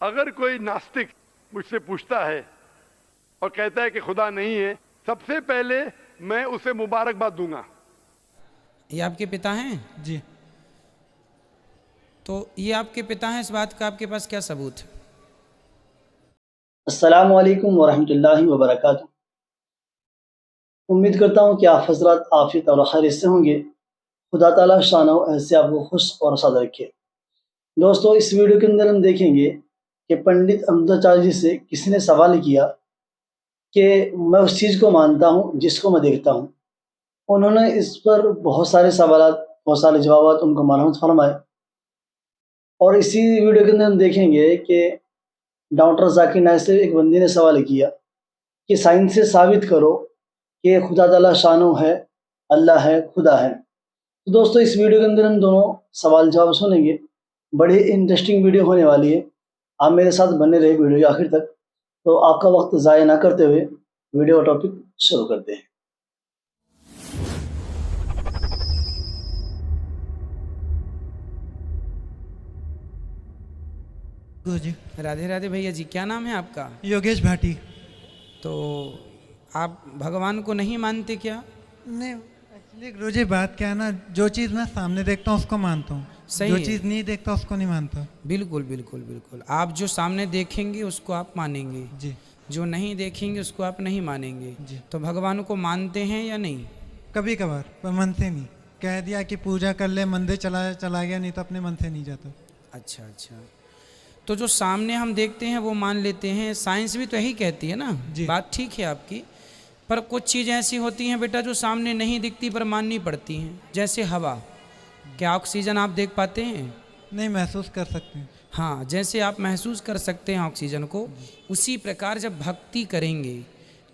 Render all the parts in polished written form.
अगर कोई नास्तिक मुझसे पूछता है और कहता है कि खुदा नहीं है, सबसे पहले मैं उसे मुबारकबाद दूंगा। ये आपके पिता हैं? जी। तो ये आपके पिता हैं, इस बात का आपके पास क्या सबूत है? अस्सलामु अलैकुम वरहमतुल्लाहि वबरकातुहू। उम्मीद करता हूँ कि आप हजरत आफियत और खैरियत से होंगे। खुदा ताला शानो ऐसे आपको खुश और साद रखे। दोस्तों, इस वीडियो के अंदर हम देखेंगे कि पंडित अमृताचार्य जी से किसी ने सवाल किया कि मैं उस चीज़ को मानता हूँ जिसको मैं देखता हूँ। उन्होंने इस पर बहुत सारे सवालात, बहुत सारे जवाब उनको मालूम फरमाए। और इसी वीडियो के अंदर हम देखेंगे कि डॉक्टर जाकिर नाइक से एक बंदी ने सवाल किया कि साइंस से साबित करो कि खुदा ताला शानो है, अल्लाह है, खुदा है। तो दोस्तों, इस वीडियो के अंदर हम दोनों सवाल जवाब सुनेंगे। बड़ी इंटरेस्टिंग वीडियो होने वाली है। आप मेरे साथ बने रहे वीडियो के आखिर तक। तो आपका वक्त ज़ाया ना करते हुए वीडियो टॉपिक शुरू करते हैं। जी। राधे राधे भैया जी, क्या नाम है आपका? योगेश भाटी। तो आप भगवान को नहीं मानते क्या? नहीं, एक्चुअली गुरुजी बात क्या है ना, जो चीज़ मैं सामने देखता हूँ उसको मानता हूँ, सही जो है। चीज़ नहीं देखता उसको नहीं मानता। बिल्कुल बिल्कुल बिल्कुल। आप जो सामने देखेंगे उसको आप मानेंगे, जी। जो नहीं देखेंगे उसको आप नहीं मानेंगे। जी। तो भगवान को मानते हैं या नहीं? कभी कभार, पर मन से नहीं। कह दिया कि पूजा कर ले, मंदिर चला गया, नहीं तो अपने मन से नहीं जाता। अच्छा अच्छा। तो जो सामने हम देखते हैं वो मान लेते हैं, साइंस भी तो यही कहती है ना। जी। बात ठीक है आपकी, पर कुछ चीज़ें ऐसी होती हैं बेटा जो सामने नहीं दिखती पर माननी पड़ती हैं। जैसे हवा, क्या ऑक्सीजन आप देख पाते हैं? नहीं, महसूस कर सकते हैं। हाँ, जैसे आप महसूस कर सकते हैं ऑक्सीजन को, उसी प्रकार जब भक्ति करेंगे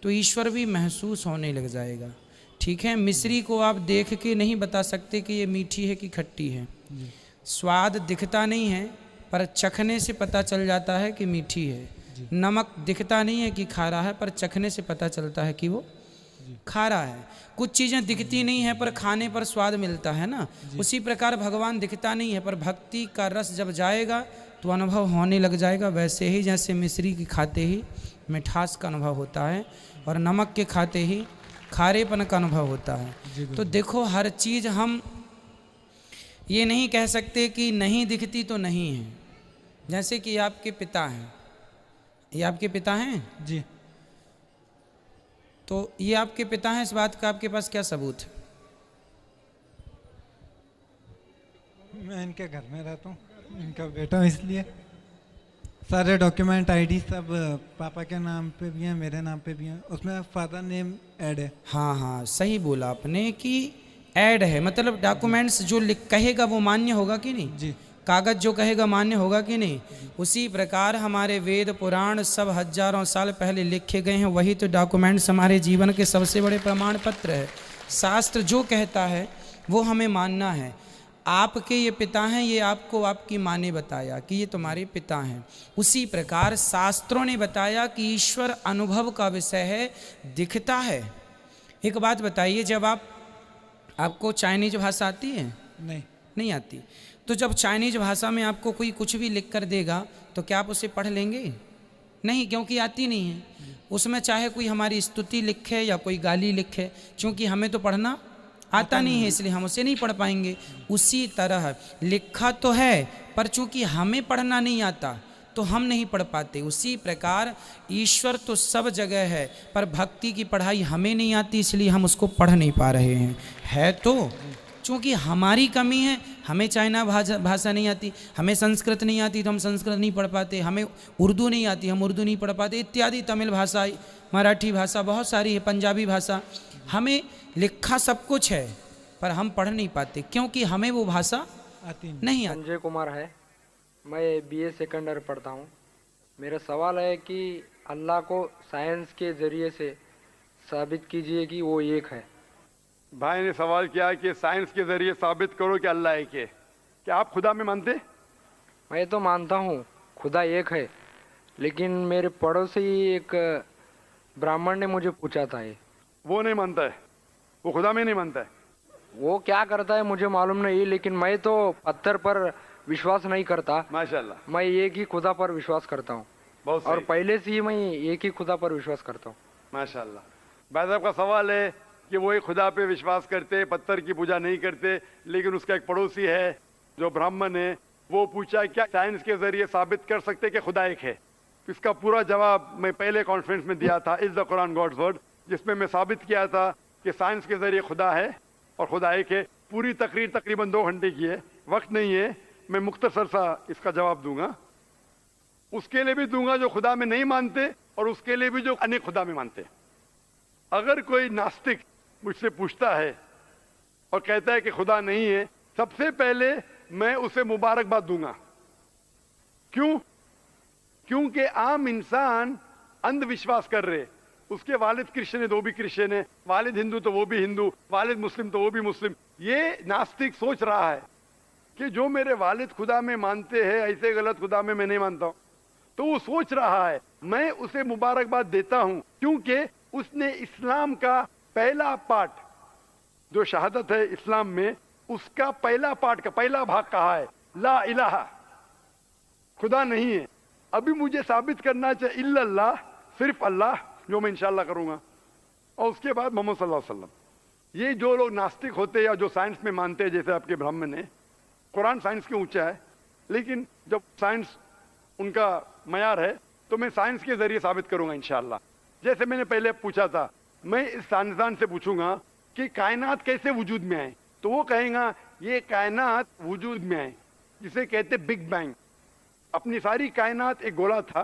तो ईश्वर भी महसूस होने लग जाएगा। ठीक है, मिश्री को आप देख के नहीं बता सकते कि ये मीठी है कि खट्टी है। स्वाद दिखता नहीं है पर चखने से पता चल जाता है कि मीठी है। नमक दिखता नहीं है कि खारा है पर चखने से पता चलता है कि वो खारा है। कुछ चीज़ें दिखती नहीं है पर खाने पर स्वाद मिलता है ना। उसी प्रकार भगवान दिखता नहीं है पर भक्ति का रस जब जाएगा तो अनुभव होने लग जाएगा। वैसे ही जैसे मिश्री की खाते ही मिठास का अनुभव होता है और नमक के खाते ही खारेपन का अनुभव होता है। तो देखो, हर चीज़ हम ये नहीं कह सकते कि नहीं दिखती तो नहीं है। जैसे कि आपके पिता हैं, ये आपके पिता हैं? जी। तो ये आपके पिता हैं, इस बात का आपके पास क्या सबूत है? मैं इनके घर में रहता हूँ, इनका बेटा हूँ, इसलिए सारे डॉक्यूमेंट आईडी सब पापा के नाम पे भी हैं, मेरे नाम पे भी हैं। उसमें फादर नेम ऐड है। हाँ हाँ, सही बोला आपने कि ऐड है, मतलब डॉक्यूमेंट्स जो लिख कहेगा वो मान्य होगा कि नहीं? जी। कागज़ जो कहेगा मान्य होगा कि नहीं? उसी प्रकार हमारे वेद पुराण सब हजारों साल पहले लिखे गए हैं, वही तो डॉक्यूमेंट्स हमारे जीवन के सबसे बड़े प्रमाण पत्र है। शास्त्र जो कहता है वो हमें मानना है। आपके ये पिता हैं, ये आपको आपकी माँ ने बताया कि ये तुम्हारे पिता हैं। उसी प्रकार शास्त्रों ने बताया कि ईश्वर अनुभव का विषय है, दिखता है। एक बात बताइए, जब आपको चाइनीज भाषा आती है? नहीं आती। तो जब चाइनीज भाषा में आपको कोई कुछ भी लिख कर देगा तो क्या आप उसे पढ़ लेंगे? नहीं, क्योंकि आती नहीं है। उसमें चाहे कोई हमारी स्तुति लिखे या कोई गाली लिखे, क्योंकि हमें तो पढ़ना आता नहीं है, इसलिए हम उसे नहीं पढ़ पाएंगे। उसी तरह लिखा तो है पर चूंकि हमें पढ़ना नहीं आता तो हम नहीं पढ़ पाते। उसी प्रकार ईश्वर तो सब जगह है पर भक्ति की पढ़ाई हमें नहीं आती, इसलिए हम उसको पढ़ नहीं पा रहे हैं। है तो चूँकि हमारी कमी है, हमें चाइना भाषा नहीं आती, हमें संस्कृत नहीं आती तो हम संस्कृत नहीं पढ़ पाते, हमें उर्दू नहीं आती हम उर्दू नहीं पढ़ पाते, इत्यादि तमिल भाषा, मराठी भाषा, बहुत सारी है, पंजाबी भाषा। हमें लिखा सब कुछ है पर हम पढ़ नहीं पाते क्योंकि हमें वो भाषा आती नहीं आती। संजय कुमार है, मैं बीए सेकंड ईयर पढ़ता हूँ। मेरा सवाल है कि अल्लाह को साइंस के ज़रिए से साबित कीजिए कि वो एक है। भाई ने सवाल किया कि साइंस के जरिए साबित करो कि अल्लाह एक है। क्या आप खुदा में मानते? मैं तो मानता हूँ खुदा एक है, लेकिन मेरे पड़ोसी एक ब्राह्मण ने मुझे पूछा था ये। वो नहीं मानता है, वो खुदा में नहीं मानता है। वो क्या करता है मुझे मालूम नहीं, लेकिन मैं तो पत्थर पर विश्वास नहीं करता। माशाल्लाह, मैं एक ही खुदा पर विश्वास करता हूँ बहुत और सही, पहले से ही मैं एक ही खुदा पर विश्वास करता हूँ। माशाल्लाह। भाई साहब का सवाल है कि वो एक खुदा पे विश्वास करते, पत्थर की पूजा नहीं करते, लेकिन उसका एक पड़ोसी है जो ब्राह्मण है, वो पूछा क्या साइंस के जरिए साबित कर सकते कि खुदा एक है। इसका पूरा जवाब मैं पहले कॉन्फ्रेंस में दिया था, is the Quran God's word, जिसमें मैं साबित किया था कि साइंस के जरिए खुदा है और खुदा एक है। पूरी तकरीर तकरीबन 2 घंटे की है, वक्त नहीं है, मैं मुख्तसर सा इसका जवाब दूंगा। उसके लिए भी दूंगा जो खुदा में नहीं मानते और उसके लिए भी जो अनेक खुदा में मानते। अगर कोई नास्तिक मुझसे पूछता है और कहता है कि खुदा नहीं है, सबसे पहले मैं उसे मुबारकबाद दूंगा। क्यों? क्योंकि आम इंसान अंधविश्वास कर रहे। उसके वालिद क्रिश्चियन है तो वो भी क्रिश्चियन है, वालिद हिंदू तो वो भी हिंदू, वालिद मुस्लिम तो वो भी मुस्लिम। ये नास्तिक सोच रहा है कि जो मेरे वालिद खुदा में मानते हैं ऐसे गलत खुदा में मैं नहीं मानता हूं। तो वो सोच रहा है, मैं उसे मुबारकबाद देता हूं क्योंकि उसने इस्लाम का पहला पार्ट जो शहादत है इस्लाम में, उसका पहला पार्ट का पहला भाग कहा है ला इलाहा, खुदा नहीं है। अभी मुझे साबित करना चाहिए इल्लल्लाह, सिर्फ अल्लाह, जो मैं इंशाल्लाह करूंगा, और उसके बाद मोहम्मद सल्लल्लाहु अलैहि वसल्लम। ये जो लोग नास्तिक होते हैं या जो साइंस में मानते हैं, जैसे आपके ब्राह्मण है, कुरान साइंस के ऊंचा है, लेकिन जब साइंस उनका मयार है तो मैं साइंस के जरिए साबित करूंगा इंशाल्लाह। जैसे मैंने पहले पूछा था, मैं इस साइंसदान से पूछूंगा कि कायनात कैसे वजूद में आए, तो वो कहेगा ये कायनात वजूद में आए जिसे कहते बिग बैंग। अपनी सारी कायनात एक गोला था,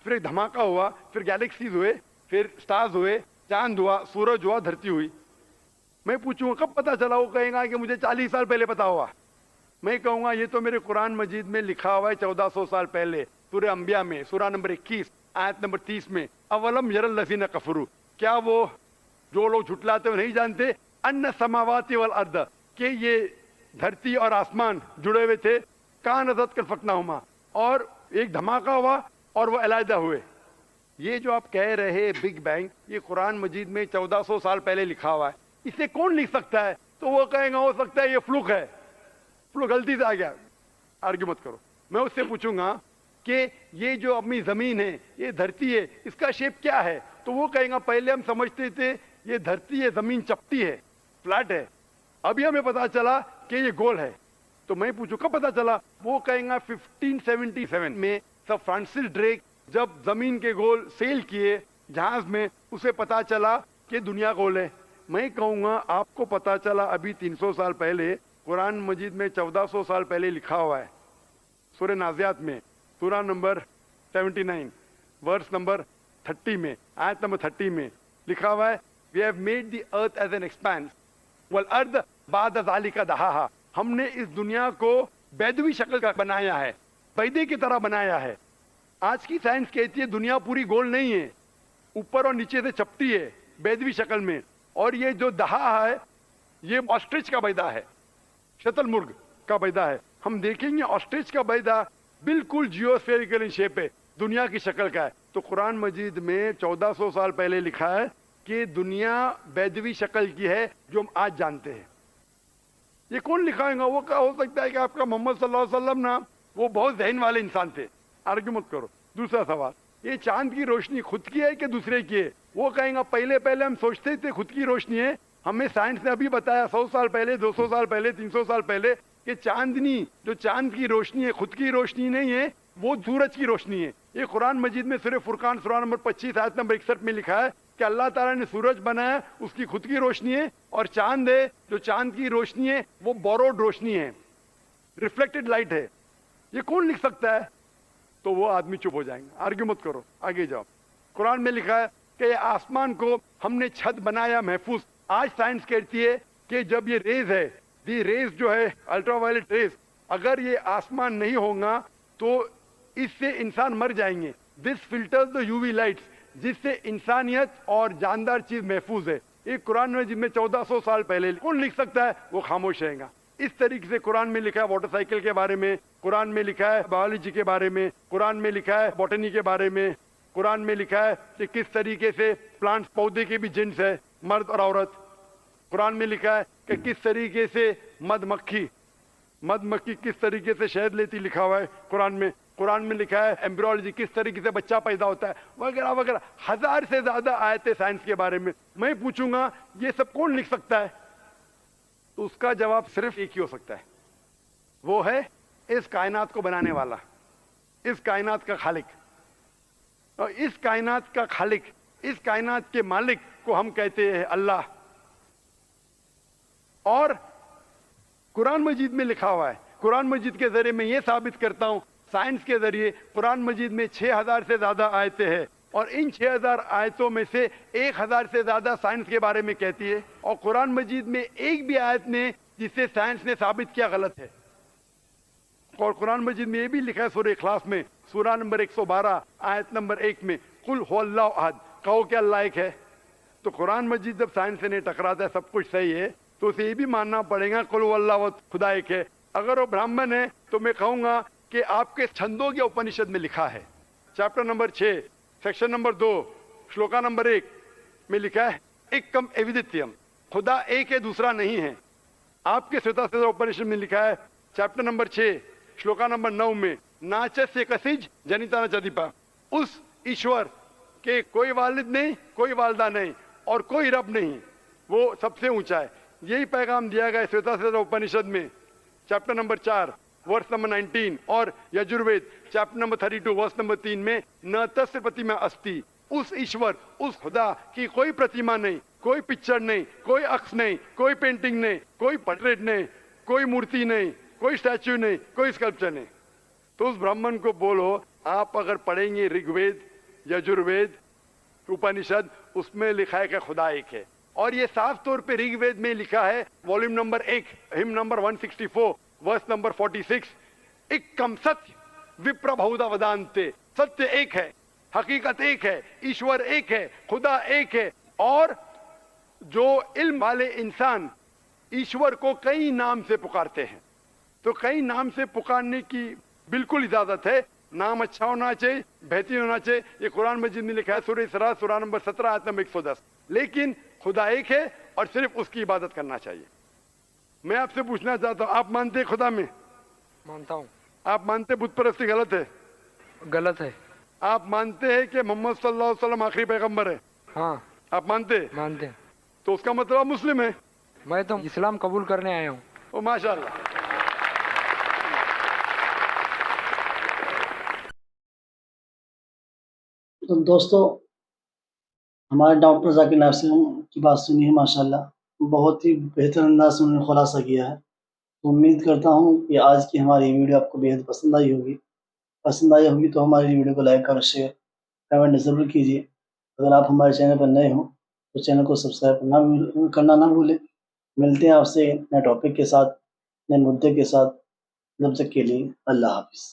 फिर एक धमाका हुआ, फिर गैलेक्सीज हुए, फिर स्टार्स हुए, चांद हुआ, सूरज हुआ, धरती हुई। मैं पूछूंगा कब पता चला, वो कहेगा कि मुझे 40 साल पहले पता हुआ। मैं कहूंगा ये तो मेरे कुरान मजीद में लिखा हुआ है 1400 साल पहले, सूरह अंबिया में, सूरह नंबर 21 आयत नंबर 30 में, अवलम यरल लज़ीना कफरू, क्या वो जो लोग झुटलाते हुए नहीं जानते, अन्ना समावाति वल अर्द, कि ये धरती और आसमान जुड़े हुए थे, कान अज़त कल फकनाहुमा, और एक धमाका हुआ और वो अलहदा हुए। ये जो आप कह रहे बिग बैंग, ये कुरान मजीद में 1400 साल पहले लिखा हुआ है, इसे कौन लिख सकता है? तो वो कहेगा हो सकता है ये फ्लूक है, फ्लूक गलती से आ गया। आर्ग्यू मत करो। मैं उससे पूछूंगा कि ये जो अपनी जमीन है, ये धरती है, इसका शेप क्या है? तो वो कहेगा पहले हम समझते थे ये धरती है, जमीन चपटी है, फ्लैट है, अभी हमें पता चला कि ये गोल है। तो मैं पूछूं कब पता चला? वो कहेगा 1577 में सर फ्रांसिस ड्रेक जब जमीन के गोल सेल किए जहाज में, उसे पता चला कि दुनिया गोल है। मैं कहूंगा आपको पता चला अभी 300 साल पहले, कुरान मजीद में 1400 साल पहले लिखा हुआ है, सूरह नाज़ियात में, सूरह नंबर 79 वर्स नंबर 30 में, आयत नंबर 30 में लिखा हुआ है, we have made the earth as an expanse वल अर्द बाद ज़ालिका दहाहा, हमने इस दुनिया को बैदवी शक्ल का बनाया है, बैदे की तरह बनाया है। आज की साइंस कहती है दुनिया पूरी गोल नहीं है, ऊपर और नीचे से चपटी है बैदवी शक्ल में, और ये जो दहा है ये ऑस्ट्रिच का बैदा है, शतुरमुर्ग का बैदा है। हम देखेंगे ऑस्ट्रिच का बैदा बिल्कुल जियोस्फेरिकल इन शेप है, दुनिया की शक्ल का है। तो कुरान मजीद में 1400 साल पहले लिखा है कि दुनिया बैदवी शक्ल की है जो हम आज जानते हैं। ये कौन लिखाएगा? वो क्या हो सकता है कि आपका मोहम्मद सल्लल्लाहु अलैहि वसल्लम ना, वो बहुत जहन वाले इंसान थे। आर्ग्यू मत करो। दूसरा सवाल, ये चांद की रोशनी खुद की है कि दूसरे की है? वो कहेगा पहले पहले हम सोचते थे खुद की रोशनी है, हमें साइंस ने अभी बताया 100 साल पहले, 200 साल पहले, 300 साल पहले कि चांदनी जो चांद की रोशनी है खुद की रोशनी नहीं है, वो सूरज की रोशनी है। ये कुरान मजीद में सूरह फुरकान सूरह नंबर 25 आयत नंबर 61 में लिखा है कि अल्लाह ताला ने सूरज बनाया, उसकी खुद की रोशनी है, और चांद है जो चांद की रोशनी है वो बोरोड रोशनी है, रिफ्लेक्टेड लाइट है। ये कौन लिख सकता है? तो वो आदमी चुप हो जाएंगे। आर्ग्यू मत करो, आगे जाओ। कुरान में लिखा है कि आसमान को हमने छत बनाया महफूज। आज साइंस कहती है कि जब ये रेज है, दी रेज जो है अल्ट्रावायलेट रेज, अगर ये आसमान नहीं होगा तो इससे इंसान मर जाएंगे। This filters the UV lights, जिससे इंसानियत और जानदार चीज महफूज है। एक कुरान में जिसमें 1400 साल पहले कौन लिख सकता है? वो खामोश रहेगा। इस तरीके से कुरान में लिखा है मोटरसाइकिल के बारे में, कुरान में लिखा है बायोलॉजी के बारे में, कुरान में लिखा है बॉटनी के बारे में, कुरान में लिखा है कि किस तरीके से प्लांट्स पौधे के भी जिन्स है, मर्द और औरत। कुरान में लिखा है कि किस तरीके से मधुमक्खी मध मक्खी किस तरीके से शहद लेती लिखा हुआ है कुरान में लिखा है एम्ब्रियोलॉजी किस तरीके से बच्चा पैदा होता है वगैरह वगैरह 1000 से ज्यादा आयतें साइंस के बारे में। मैं पूछूंगा ये सब कौन लिख सकता है, तो उसका जवाब सिर्फ एक ही हो सकता है, वो है इस कायनात को बनाने वाला, इस कायनात का खालिक। और इस कायनात का खालिक, इस कायनात के मालिक को हम कहते हैं अल्लाह। और कुरान मजीद में लिखा हुआ है, कुरान मजीद के जरिए मैं ये साबित करता हूं, साइंस के जरिए कुरान मजीद में 6000 से ज्यादा आयतें हैं और इन 6000 आयतों में से 1000 से ज्यादा साइंस के बारे में कहती है और कुरान मजीद में एक भी आयत ने जिसे साइंस ने साबित किया गलत है। और कुरान मजीद में ये भी लिखा है सूरह इखलास में सूरा नंबर 112 आयत नंबर 1 में कुल हुवल्लाहु अहद, कहो कि अल्लाह एक है। तो कुरान मजीद जब साइंस से नहीं टकराता है, सब कुछ सही है, तो उसे ये भी मानना पड़ेगा कुल हुवल्लाहु अहद, खुदा एक है। अगर वो ब्राह्मण है तो मैं कहूंगा कि आपके छंदोग्य उपनिषद में लिखा है chapter number 6 section number 2 shloka number 1 में लिखा है एकम एविदित्यम, खुदा एक है दूसरा नहीं है। आपके श्वेता उपनिषद में लिखा है चैप्टर नंबर 6 श्लोका नंबर 9 में नाचस्य कसिज जनिता न चदीपा, उस ईश्वर के कोई वालिद नहीं, कोई वालदा नहीं और कोई रब नहीं, वो सबसे ऊंचा है। यही पैगाम दिया गया श्वेता उपनिषद में चैप्टर नंबर 4 वर्ष नंबर 19 और यजुर्वेद चैप्टर नंबर 32 वर्ष नंबर 3 में न तस्य प्रतिमा अस्ति, उस ईश्वर उस खुदा की कोई प्रतिमा नहीं, कोई पिक्चर नहीं, कोई अक्स नहीं, कोई पेंटिंग नहीं, कोई पोर्ट्रेट नहीं, कोई मूर्ति नहीं, कोई स्टैच्यू नहीं, कोई स्कल्पचर नहीं। तो उस ब्राह्मण को बोलो आप अगर पढ़ेंगे ऋग्वेद यजुर्वेद उपनिषद उसमें लिखा है कि खुदा एक है। और ये साफ तौर पे ऋग्वेद में लिखा है volume number 1 hymn number 164 verse number 46 एकम सत्य विप्र बहुधा वदान्ते, सत्य एक है, हकीकत एक है, ईश्वर एक है, खुदा एक है। और जो इल्म वाले इंसान ईश्वर को कई नाम से पुकारते हैं, तो कई नाम से पुकारने की बिल्कुल इजाजत है, नाम अच्छा होना चाहिए, बेहतरीन होना चाहिए। ये कुरान मजीद में लिखा है सूरह इसरा सूरा नंबर 17 आयत नंबर 110। लेकिन खुदा एक है और सिर्फ उसकी इबादत करना चाहिए। मैं आपसे पूछना चाहता हूँ, आप मानते हैं खुदा में? मानता हूँ। आप मानते बुत परस्ती गलत है? गलत है। आप मानते हैं कि मोहम्मद सल्लल्लाहु अलैहि वसल्लम आखिरी पैगंबर है? हाँ। आप मानते हैं? मानते हैं। तो उसका मतलब आप मुस्लिम है? मैं तो इस्लाम कबूल करने आया हूँ। ओ माशाअल्लाह। तो दोस्तों हमारे डॉक्टर जाकिर नायब से की बात सुनी है, माशाल्लाह बहुत ही बेहतर अंदाज में उन्होंने खुलासा किया है। तो उम्मीद करता हूँ कि आज की हमारी वीडियो आपको बेहद पसंद आई होगी। पसंद आई होगी तो हमारी वीडियो को लाइक और शेयर कमेंट ज़रूर कीजिए। अगर आप हमारे चैनल पर नए हो तो चैनल को सब्सक्राइब करना ना भूलें। मिलते हैं आपसे नए टॉपिक के साथ, नए मुद्दे के साथ। जब तक के लिए अल्लाह हाफिज़।